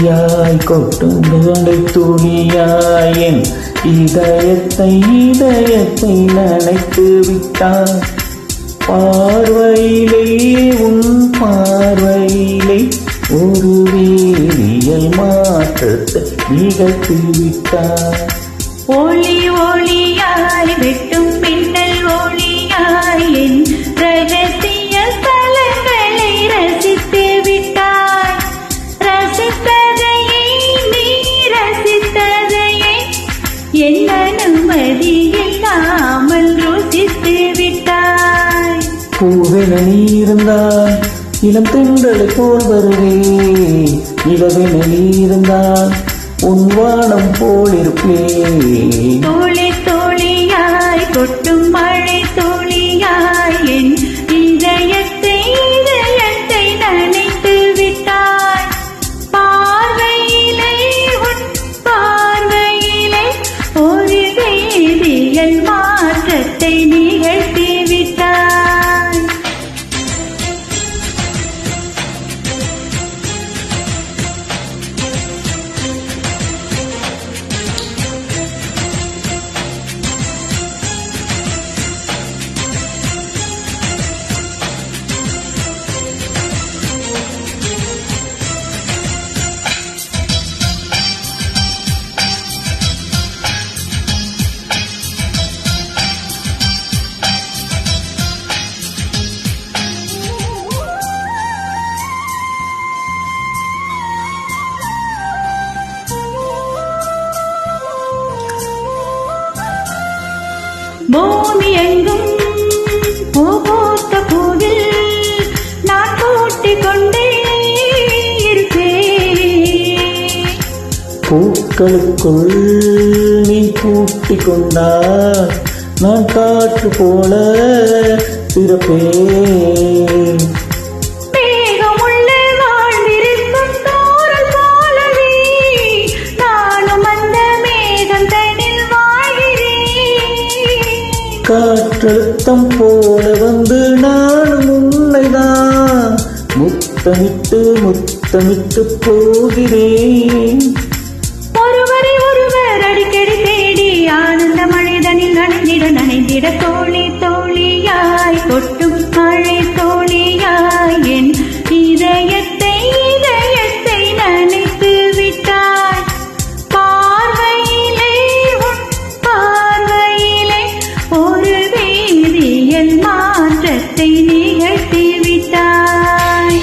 துளியாய் கொட்டும் துளியாய் என் இதயத்தை நனைத்து விட்டாய். பார்வையிலே உன் பார்வையிலே ஒரு வேதியியல் மாற்றத்தை நிகழ்த்தி விட்டாய். ஒளி ஒளியாய் வெட்டும் மின்னல் ஒளியாய் என் ரகசிய ஸ்தலங்களை ரசித்து விட்டாய். ரசித்ததையே நீ ரசித்ததையே என் அனுமதி இல்லாமல் ருசித்து விட்டாய். பூவென நீ இருந்தால் இளம் தென்றலை போல் வருவே, இளவென நீ இருந்தால் உன் வானம் போல் இருப்பே. தோழி தோழியாய் கொட்டும் மழை தோழியாய் என் இதயத்தை நனைத்து விட்டாய். பார்வையிலே உன் பார்வையிலே ஒரு வேதியியல் மாற்றத்தை நிகழ்த்தி விட்டாய். பூமி எங்கும் பூத்த பூவில் நான் கூட்டிக் கொண்டே இருப்பேன். பூக்களுக்குள் நீ பூட்டிக் கொண்டால் நான் காற்று போல பிறப்பேன். காற்றழுத்தம் போல வந்து நானும் உன்னைதான் முத்தமிட்டு போகிறேன். ஒருவரை ஒருவர் அடிக்கடி தேடி ஆனந்த மழைதனில் நனைந்திட தோழி தோழியாய் கொட்டும் மழை தோழியாய் என் இதயத்தை நனைத்து விட்டாய். பார்வையிலே உன் பார்வையிலே ஒரு வேதியியல் மாற்றத்தை நிகழ்த்தி விட்டாய்.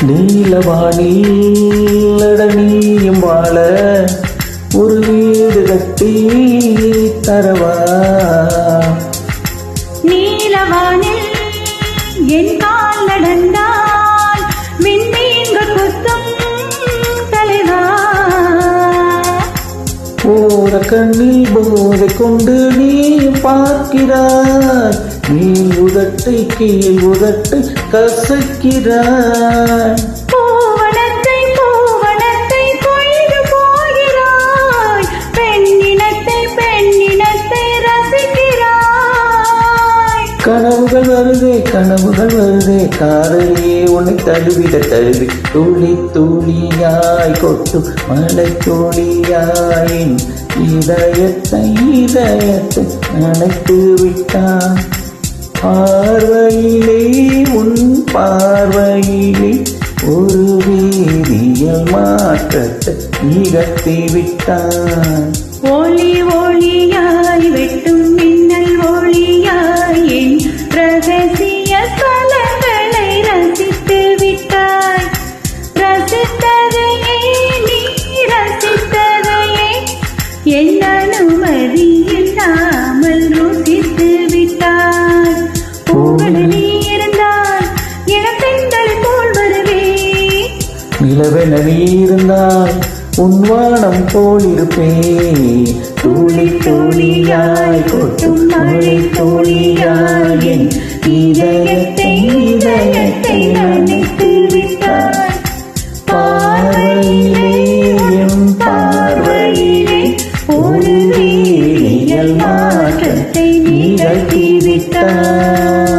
நீலவானில் நீயும் வாழ ஒரு வீடு கட்டி தரவா. நீலவானில் என் கால் நடந்தால் விண்மீன்கள் கொத்தும் தலைவா. போற கண்ணில் போதை கொண்டு நீயும் பார்க்கிறாய், நீ உதட்டை கீழ் உதட்டை கசக்கிறாய். பூவனத்தை கொய்து போகிறாய், பெண்ணினத்தை ரசிக்கிறாய். கனவுகள் வருதே காதலியே உன்னை தழுவி துளி துளியாய் கொட்டும் மழை துளியாய் இதயத்தை நனைத்து விட்டான். பார்வையிலே உன் பார்வையிலே ஒரு வேதியியல் மாற்றத்தை நிகழ்த்தி விட்டான். ஒளி ஒளியாய் வெட்டும் மின்னல் ஒளியாய் என் ரகசிய ஸ்தலங்களை ரசித்து விட்டாய். ரசித்ததையே நீ ரசித்ததையே என் அனுமதி இல்லாமல் நிலவென நீ இருந்தால் உன் வானம் போலிருப்பேன். துளி துளியாய் கொட்டும் மழை துளியாய் என் இதயத்தை நனைத்து விட்டாய். பார்வையிலே என் பார்வையிலே ஒரு வேதியியல் மாற்றத்தை நிகழ்த்தி விட்டாய்.